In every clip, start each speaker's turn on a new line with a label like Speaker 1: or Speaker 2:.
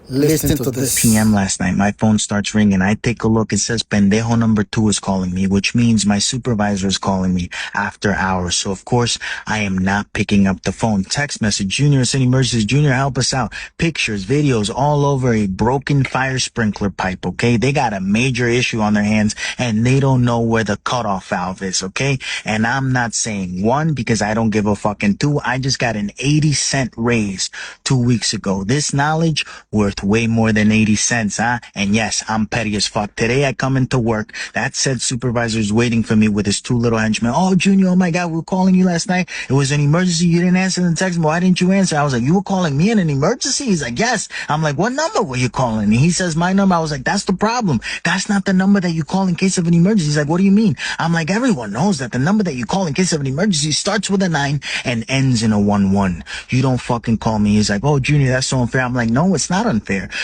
Speaker 1: Listen to this.
Speaker 2: PM last night, my phone starts ringing. I take a look. It says pendejo number 2 is calling me, which means my supervisor is calling me after hours. So of course, I am not picking up the phone. Text message, Junior, it's an emergency. Junior, help us out. Pictures, videos all over a broken fire sprinkler pipe, okay? They got a major issue on their hands and they don't know where the cutoff valve is, okay? And I'm not saying 1 because I don't give a fucking 2. I just got an 80-cent raise 2 weeks ago. This knowledge worth way more than 80 cents, huh? And yes, I'm petty as fuck. Today I come into work. That said supervisor is waiting for me with his 2 little henchmen. Oh, Junior, oh my God, we were calling you last night. It was an emergency. You didn't answer the text. Why didn't you answer? I was like, you were calling me in an emergency? He's like, yes. I'm like, what number were you calling? And he says, my number. I was like, that's the problem. That's not the number that you call in case of an emergency. He's like, what do you mean? I'm like, everyone knows that the number that you call in case of an emergency starts with a 9 and ends in a 1-1. You don't fucking call me. He's like, oh, Junior, that's so unfair. I'm like, no, it's not unfair.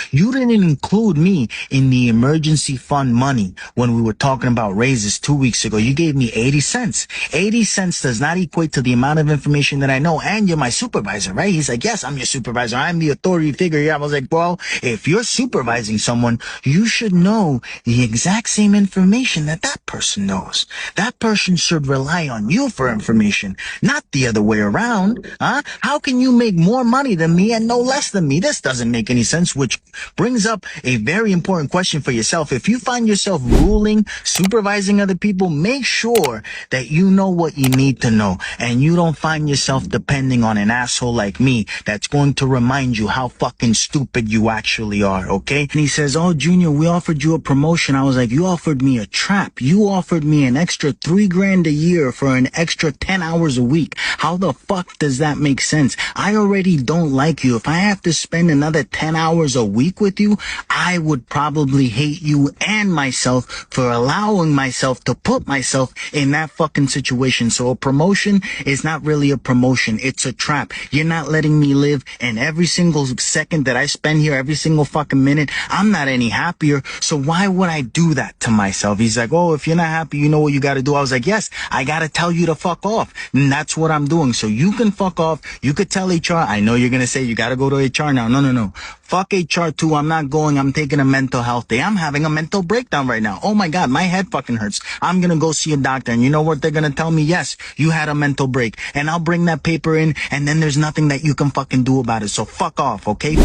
Speaker 2: You didn't include me in the emergency fund money when we were talking about raises 2 weeks ago. You gave me 80 cents. 80 cents does not equate to the amount of information that I know. And you're my supervisor, right? He's like, yes, I'm your supervisor. I'm the authority figure here. I was like, well, if you're supervising someone, you should know the exact same information that that person knows. That person should rely on you for information, not the other way around. Huh? How can you make more money than me and no less than me? This doesn't make any sense, which brings up a very important question for yourself. If you find yourself ruling, supervising other people, make sure that you know what you need to know and you don't find yourself depending on an asshole like me that's going to remind you how fucking stupid you actually are, okay? And he says, oh, Junior, we offered you a promotion. I was like, you offered me a trap. You offered me an extra $3,000 a year for an extra 10 hours a week. How the fuck does that make sense? I already don't like you. If I have to spend another 10 hours a week with you, I would probably hate you and myself for allowing myself to put myself in that fucking situation. So a promotion is not really a promotion. It's a trap. You're not letting me live, and every single second that I spend here, every single fucking minute, I'm not any happier. So why would I do that to myself? He's like, oh, if you're not happy, you know what you gotta do. I was like, yes, I gotta tell you to fuck off. And that's what I'm doing. So you can fuck off. You could tell HR. I know you're gonna say you gotta go to HR now. No. Fuck HR too. I'm not going. I'm taking a mental health day. I'm having a mental breakdown right now. Oh my God, my head fucking hurts. I'm gonna go see a doctor, and you know what they're gonna tell me? Yes, you had a mental break, and I'll bring that paper in, and then there's nothing that you can fucking do about it. So fuck off, okay?